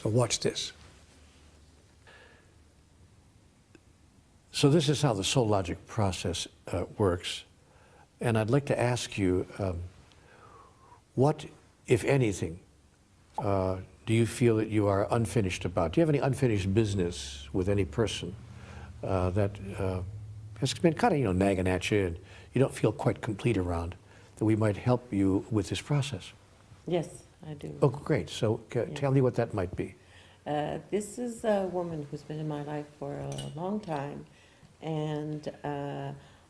So watch this. So this is how the soul logic process works. And I'd like to ask you, what, if anything, do you feel that you are unfinished about? Do you have any unfinished business with any person that has been kind of, nagging at you and you don't feel quite complete around, that we might help you with this process? Yes, I do. Oh, great. So tell me what that might be. This is a woman who's been in my life for a long time, and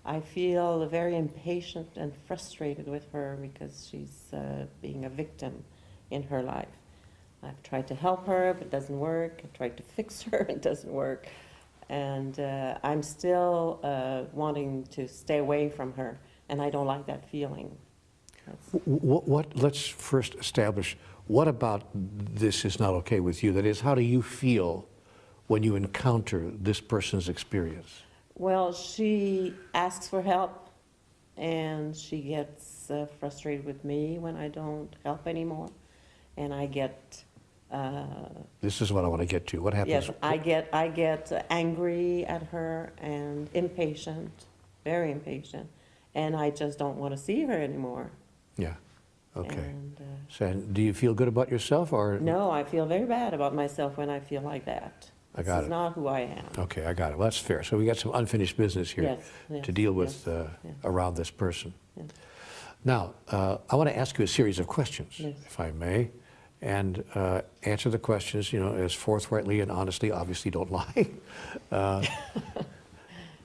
I feel very impatient and frustrated with her because she's being a victim in her life. I've tried to help her, but it doesn't work. I've tried to fix her, it doesn't work. And I'm still wanting to stay away from her, and I don't like that feeling. Let's first establish, what about this is not okay with you? That is, how do you feel when you encounter this person's experience? Well, she asks for help, and she gets frustrated with me when I don't help anymore, and I get... this is what I want to get to. What happens? Yes, I get angry at her and impatient, very impatient, and I just don't want to see her anymore. Yeah, okay. And, so do you feel good about yourself, or? No, I feel very bad about myself when I feel like that. I got it. This is not who I am. Okay, I got it. Well, that's fair. So we got some unfinished business here to deal with around this person. Yes. Now, I want to ask you a series of questions, if I may, and answer the questions, as forthrightly and honestly. Obviously, don't lie.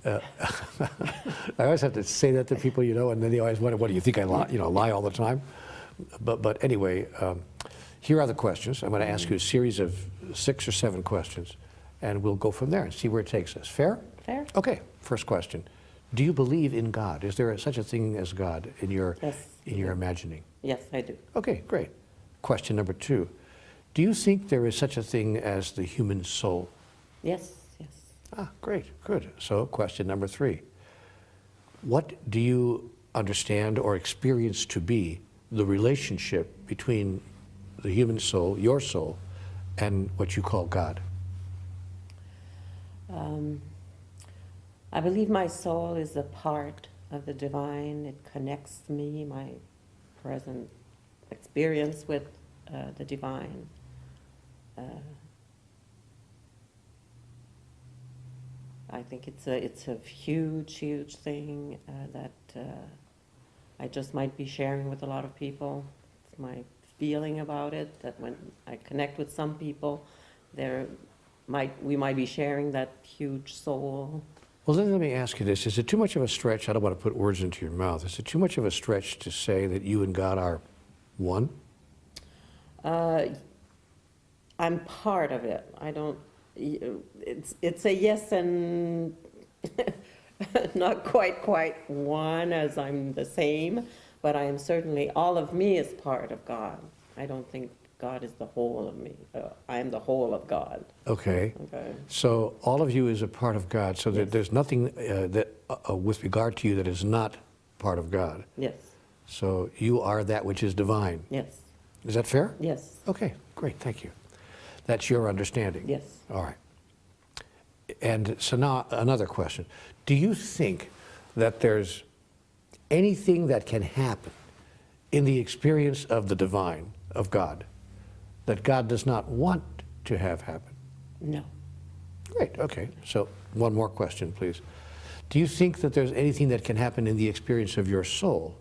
I always have to say that to people, and then they always wonder, what do you think I lie? Lie all the time. But anyway, here are the questions. I'm going to ask you a series of 6 or 7 questions, and we'll go from there and see where it takes us. Fair? Fair. Okay. First question: do you believe in God? Is there such a thing as God in your imagining? Yes, I do. Okay, great. Question number 2: do you think there is such a thing as the human soul? Yes, yes. Ah, great, good. So question number 3: what do you understand or experience to be the relationship between the human soul, your soul, and what you call God? I believe my soul is a part of the divine. It connects me, my present experience with the divine. I think it's a huge, huge thing that I just might be sharing with a lot of people. It's my feeling about it, that when I connect with some people, we might be sharing that huge soul. Well, then let me ask you this. Is it too much of a stretch? I don't want to put words into your mouth. Is it too much of a stretch to say that you and God are one? I'm part of it. I don't... It's a yes and not quite one, as I'm the same, but I am certainly, all of me is part of God. I don't think God is the whole of me. I am the whole of God. Okay. So all of you is a part of God, so that there's nothing that with regard to you that is not part of God. Yes. So you are that which is divine. Yes. Is that fair? Yes. Okay, great, thank you. That's your understanding? Yes. All right. And so now another question. Do you think that there's anything that can happen in the experience of the divine, of God, that God does not want to have happen? No. Great, okay. So one more question, please. Do you think that there's anything that can happen in the experience of your soul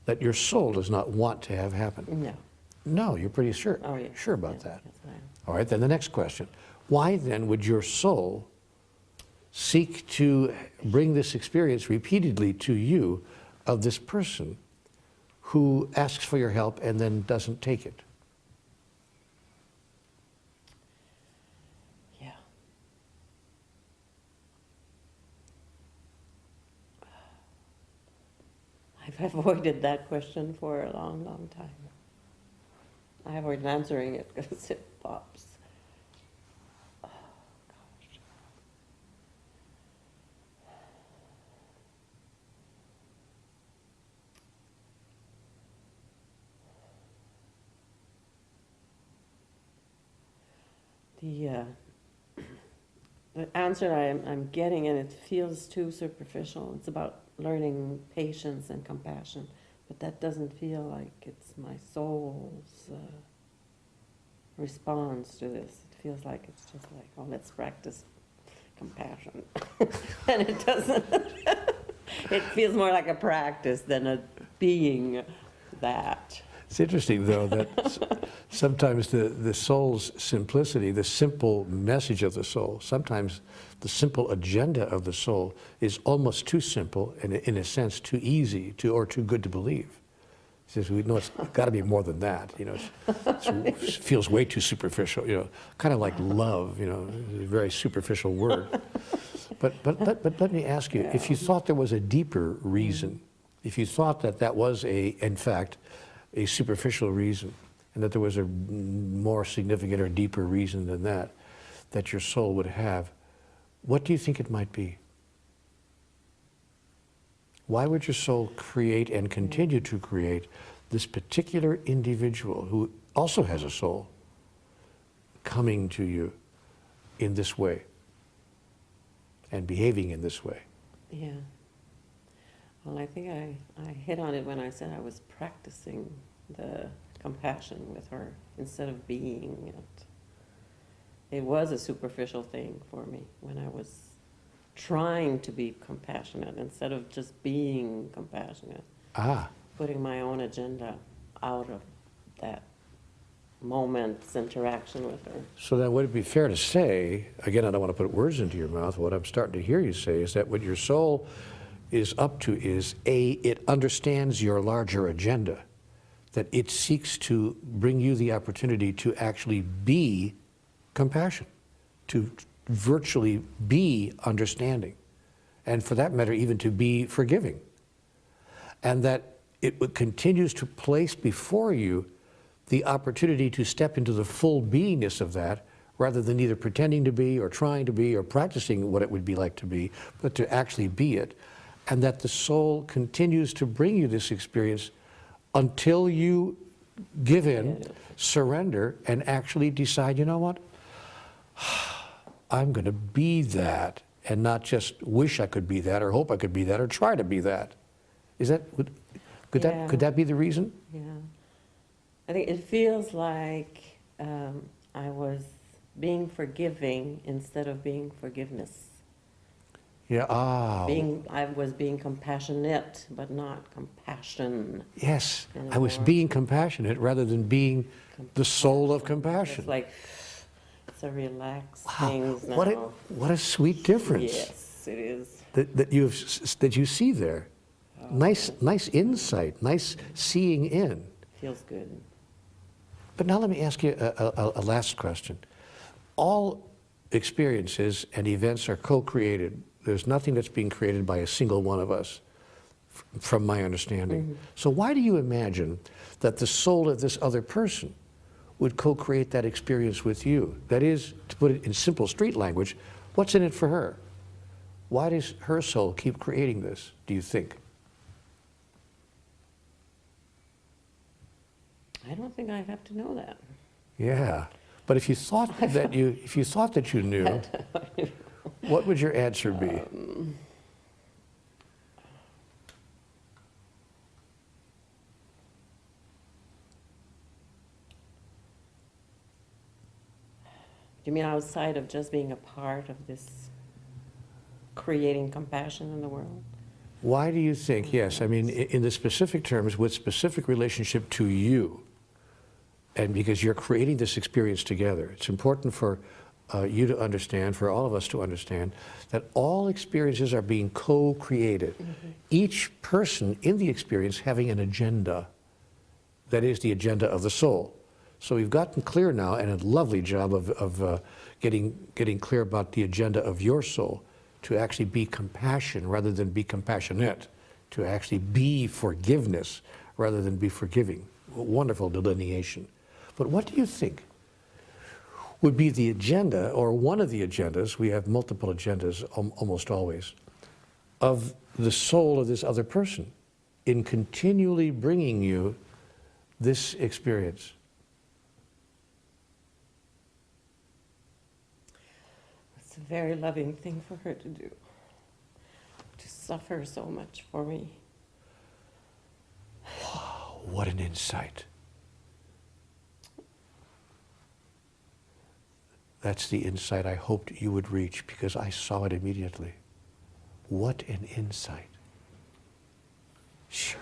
that your soul does not want to have happen? No. No, you're pretty sure, sure about that. Yes, all right, then the next question. Why then would your soul seek to bring this experience repeatedly to you of this person who asks for your help and then doesn't take it? Yeah. I've avoided that question for a long, long time. I avoid answering it because it pops. Oh, gosh. The answer I'm getting, and it feels too superficial. It's about learning patience and compassion, but that doesn't feel like it's my soul's response to this. It feels like it's just like, oh, let's practice compassion. And it doesn't. It feels more like a practice than a being that. It's interesting, though, that sometimes the soul's simplicity, the simple message of the soul, sometimes the simple agenda of the soul is almost too simple and, in a sense, too easy or too good to believe. He says, we know it's got to be more than that. You know, it feels way too superficial. You know, kind of like love. You know, a very superficial word. But let me ask you: if you thought there was a deeper reason, if you thought that that was in fact, a superficial reason, and that there was a more significant or deeper reason than that, that your soul would have, what do you think it might be? Why would your soul create and continue to create this particular individual who also has a soul coming to you in this way and behaving in this way? Yeah. Well, I think I hit on it when I said I was practicing the compassion with her instead of being it. It was a superficial thing for me when I was trying to be compassionate instead of just being compassionate. Putting my own agenda out of that moment's interaction with her. So then would it be fair to say, again, I don't want to put words into your mouth, what I'm starting to hear you say is that what your soul is up to is, A, it understands your larger agenda, that it seeks to bring you the opportunity to actually be compassion, to virtually be understanding, and for that matter, even to be forgiving. And that it continues to place before you the opportunity to step into the full beingness of that, rather than either pretending to be or trying to be or practicing what it would be like to be, but to actually be it. And that the soul continues to bring you this experience until you give in, surrender, and actually decide, you know what? I'm going to be that, and not just wish I could be that, or hope I could be that, or try to be that. Is that, could that be the reason? Yeah. I think it feels like I was being forgiving instead of being forgiveness. Yeah, I was being compassionate, but not compassion. Yes, anymore. I was being compassionate rather than being the soul of compassion. It's like, it's a relaxed Wow, thing now. what a sweet difference. Yes, it is. That you see there. Oh. Nice insight, nice seeing in. Feels good. But now let me ask you a last question. All experiences and events are co-created. There's nothing that's being created by a single one of us, from my understanding. Mm-hmm. So why do you imagine that the soul of this other person would co-create that experience with you? That is, to put it in simple street language, what's in it for her? Why does her soul keep creating this, do you think? I don't think I have to know that. Yeah, but if you thought that you knew, what would your answer be? You mean outside of just being a part of this creating compassion in the world? Why do you think, yes, I mean, in the specific terms, with specific relationship to you, and because you're creating this experience together, it's important for you to understand, for all of us to understand, that all experiences are being co-created. Mm-hmm. Each person in the experience having an agenda, that is the agenda of the soul. So we've gotten clear now, and a lovely job of getting clear about the agenda of your soul, to actually be compassion rather than be compassionate, to actually be forgiveness rather than be forgiving. Wonderful delineation. But what do you think would be the agenda, or one of the agendas, we have multiple agendas almost always, of the soul of this other person in continually bringing you this experience? It's a very loving thing for her to do, to suffer so much for me. Wow, what an insight. That's the insight I hoped you would reach, because I saw it immediately. What an insight.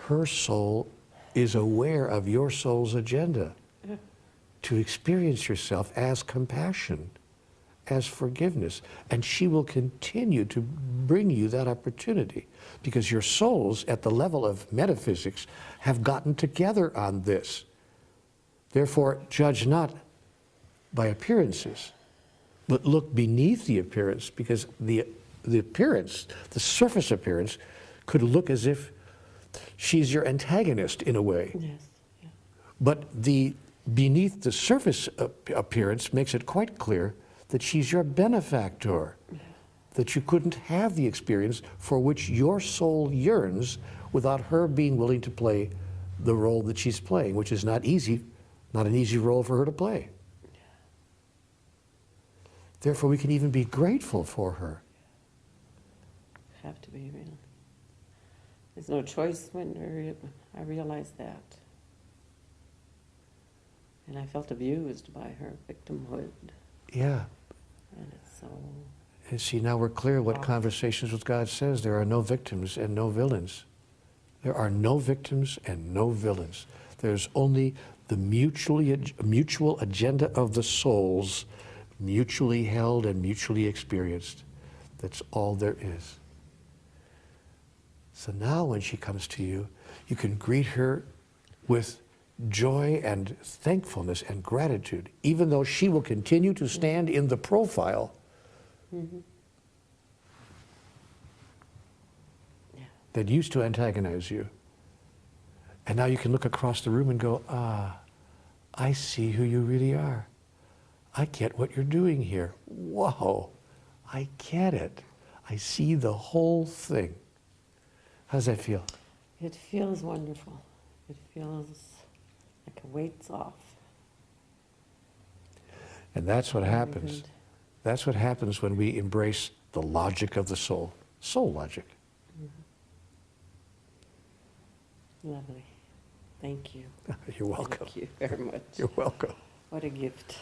Her soul is aware of your soul's agenda to experience yourself as compassion, as forgiveness, and she will continue to bring you that opportunity, because your souls at the level of metaphysics have gotten together on this. Therefore, judge not by appearances, but look beneath the appearance, because the appearance, the surface appearance, could look as if she's your antagonist in a way. Yes. Yeah. But beneath the surface appearance makes it quite clear that she's your benefactor, that you couldn't have the experience for which your soul yearns without her being willing to play the role that she's playing, which is not easy, not an easy role for her to play. Therefore, we can even be grateful for her. Have to be, really. There's no choice when I realized that. And I felt abused by her victimhood. Yeah. And it's so... And see, now we're clear what Conversations with God says. There are no victims and no villains. There are no victims and no villains. There's only the mutual agenda of the souls, mutually held and mutually experienced. That's all there is. So now when she comes to you, you can greet her with joy and thankfulness and gratitude, even though she will continue to stand in the profile that used to antagonize you. And now you can look across the room and go, ah, I see who you really are. I get what you're doing here. Whoa, I get it. I see the whole thing. How does that feel? It feels wonderful. It feels like a weight's off. And that's what Very happens. good. That's what happens when we embrace the logic of the soul. Soul logic. Lovely. Thank you. You're welcome. Thank you very much. You're welcome. What a gift.